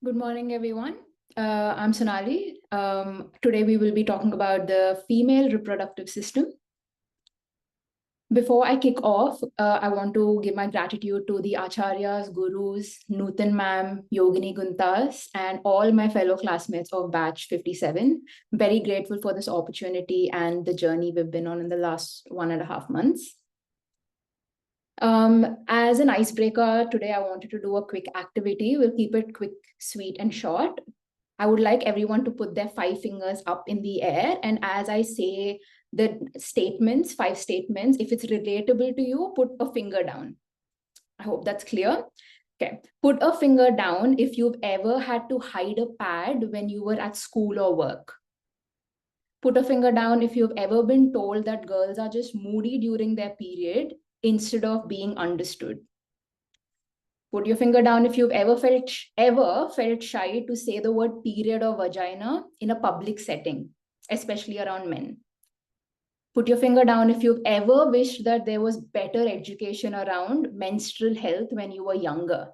Good morning, everyone. I'm Sonali. Today we will be talking about the female reproductive system. Before I kick off, I want to give my gratitude to the acharyas, gurus, Nutan ma'am, Yogini Guntas, and all my fellow classmates of batch 57. Very grateful for this opportunity and the journey we've been on in the last 1.5 months. As an icebreaker, today I wanted to do a quick activity. We'll keep it quick, sweet, and short. I would like everyone to put their 5 fingers up in the air. And as I say the statements, 5 statements, if it's relatable to you, put a finger down. I hope that's clear. Okay. Put a finger down if you've ever had to hide a pad when you were at school or work. Put a finger down if you've ever been told that girls are just moody during their period instead of being understood. Put your finger down if you've ever felt shy to say the word period or vagina in a public setting, especially around men. Put your finger down if you've ever wished that there was better education around menstrual health when you were younger.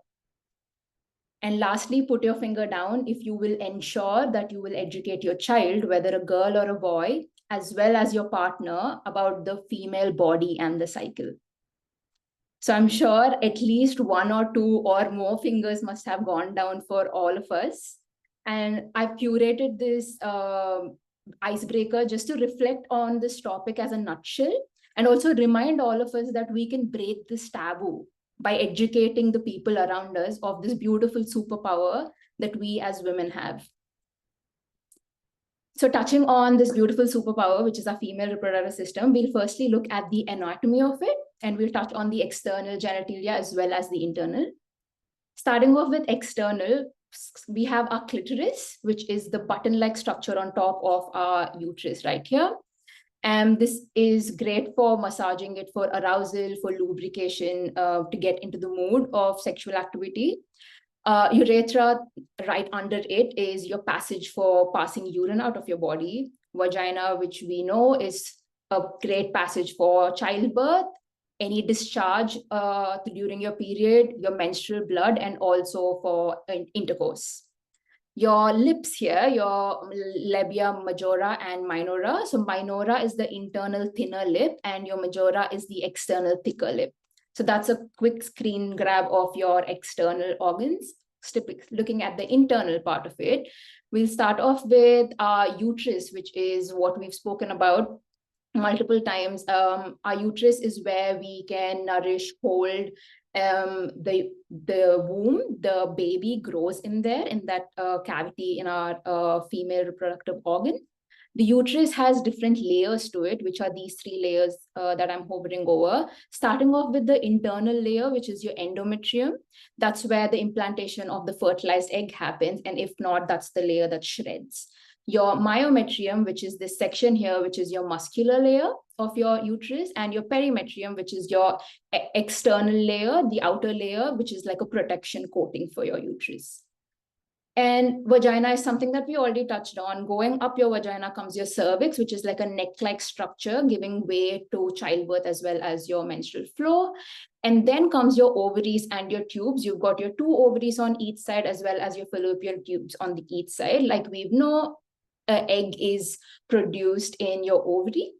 And lastly, put your finger down if you will ensure that you will educate your child, whether a girl or a boy, as well as your partner, about the female body and the cycle. So I'm sure at least 1 or 2 or more fingers must have gone down for all of us. And I've curated this icebreaker just to reflect on this topic as a nutshell, and also remind all of us that we can break this taboo by educating the people around us of this beautiful superpower that we as women have. So touching on this beautiful superpower, which is our female reproductive system, we'll firstly look at the anatomy of it, and we'll touch on the external genitalia as well as the internal. Starting off with external, we have our clitoris, which is the button-like structure on top of our uterus right here. And this is great for massaging it, for arousal, for lubrication, to get into the mood of sexual activity. Urethra, right under it, is your passage for passing urine out of your body. Vagina, which we know is a great passage for childbirth, any discharge during your period, your menstrual blood, and also for intercourse. Your lips here, your labia majora and minora. So minora is the internal thinner lip, and your majora is the external thicker lip. So that's a quick screen grab of your external organs. Looking at the internal part of it, we'll start off with our uterus, which is what we've spoken about multiple times. Our uterus is where we can nourish, hold, the womb, the baby grows in there, in that cavity in our female reproductive organ. The uterus has different layers to it, which are these 3 layers that I'm hovering over. Starting off with the internal layer, which is your endometrium. That's where the implantation of the fertilized egg happens. And if not, that's the layer that shreds. Your myometrium, which is this section here, which is your muscular layer of your uterus, and your perimetrium, which is your external layer, the outer layer, which is like a protection coating for your uterus. And vagina is something that we already touched on. Going up your vagina comes your cervix, which is like a neck-like structure giving way to childbirth as well as your menstrual flow. And then comes your ovaries and your tubes. You've got your 2 ovaries on each side as well as your fallopian tubes on the each side. Like we know, egg is produced in your ovary,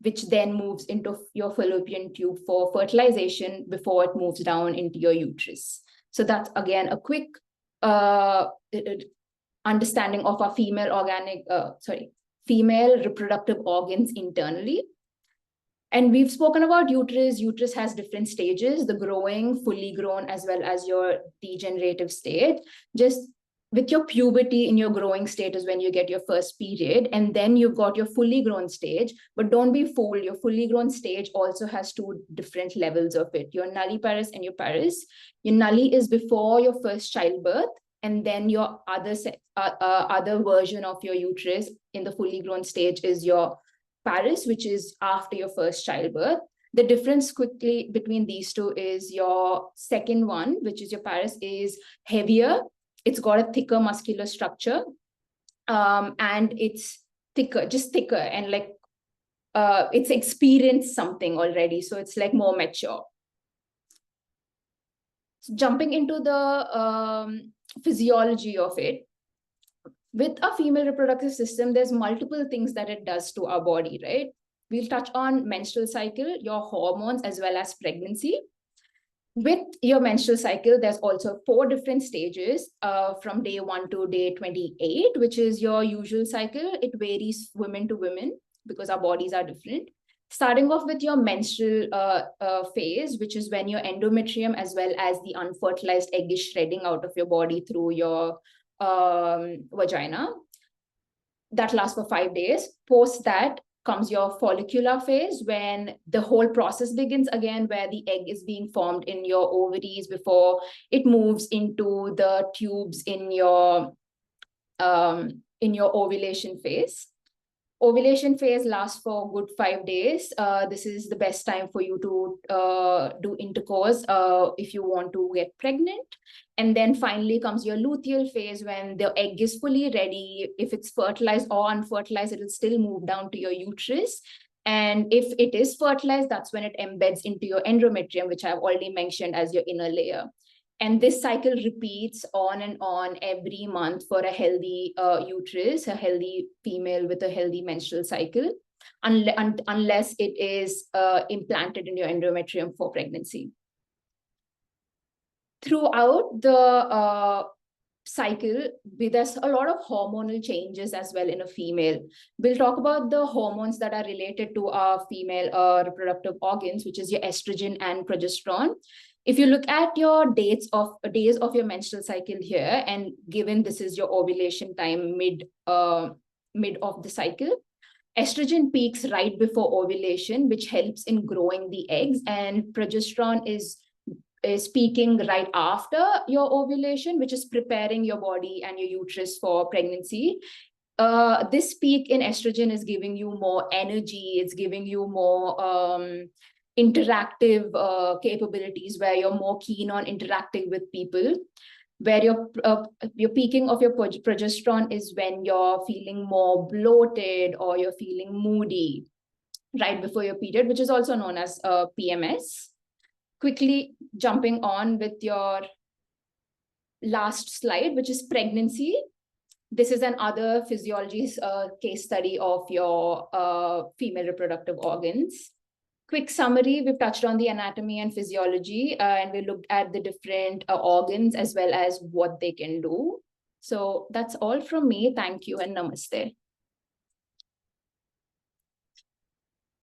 which then moves into your fallopian tube for fertilization before it moves down into your uterus. So that's, again, a quick understanding of our female reproductive organs internally. And we've spoken about uterus. Uterus has different stages, the growing, fully grown, as well as your degenerative state. Just with your puberty in your growing state is when you get your first period, and then you've got your fully grown stage. But don't be fooled, your fully grown stage also has 2 different levels of it, your nulliparous and your parous. Your nulli is before your first childbirth, and then your other version of your uterus in the fully grown stage is your parous, which is after your first childbirth. The difference quickly between these 2 is your second one, which is your parous, is heavier. It's got a thicker muscular structure, and it's thicker, and like it's experienced something already. So it's like more mature. So jumping into the physiology of it, with a female reproductive system, there's multiple things that it does to our body, right? We'll touch on menstrual cycle, your hormones, as well as pregnancy. With your menstrual cycle, there's also 4 different stages from day 1 to day 28, which is your usual cycle. It varies women to women because our bodies are different. Starting off with your menstrual phase, which is when your endometrium as well as the unfertilized egg is shredding out of your body through your vagina. That lasts for 5 days. Post that comes your follicular phase, when the whole process begins again, where the egg is being formed in your ovaries before it moves into the tubes in your ovulation phase. Ovulation phase lasts for a good 5 days. This is the best time for you to do intercourse if you want to get pregnant. And then finally comes your luteal phase, when the egg is fully ready. If it's fertilized or unfertilized, it will still move down to your uterus. And if it is fertilized, that's when it embeds into your endometrium, which I've already mentioned as your inner layer. And this cycle repeats on and on every month for a healthy uterus, a healthy female with a healthy menstrual cycle, unless it is implanted in your endometrium for pregnancy. Throughout the cycle, there's a lot of hormonal changes as well in a female. We'll talk about the hormones that are related to our female reproductive organs, which is your estrogen and progesterone. If you look at your days of your menstrual cycle here, and given this is your ovulation time, mid of the cycle, estrogen peaks right before ovulation, which helps in growing the eggs, and progesterone is peaking right after your ovulation, which is preparing your body and your uterus for pregnancy. This peak in estrogen is giving you more energy. It's giving you more interactive capabilities, where you're more keen on interacting with people. Where your peaking of your progesterone is when you're feeling more bloated or you're feeling moody right before your period, which is also known as PMS. Quickly jumping on with your last slide, which is pregnancy. This is another physiology case study of your female reproductive organs. Quick summary, we've touched on the anatomy and physiology, and we looked at the different organs as well as what they can do. So that's all from me. Thank you and namaste.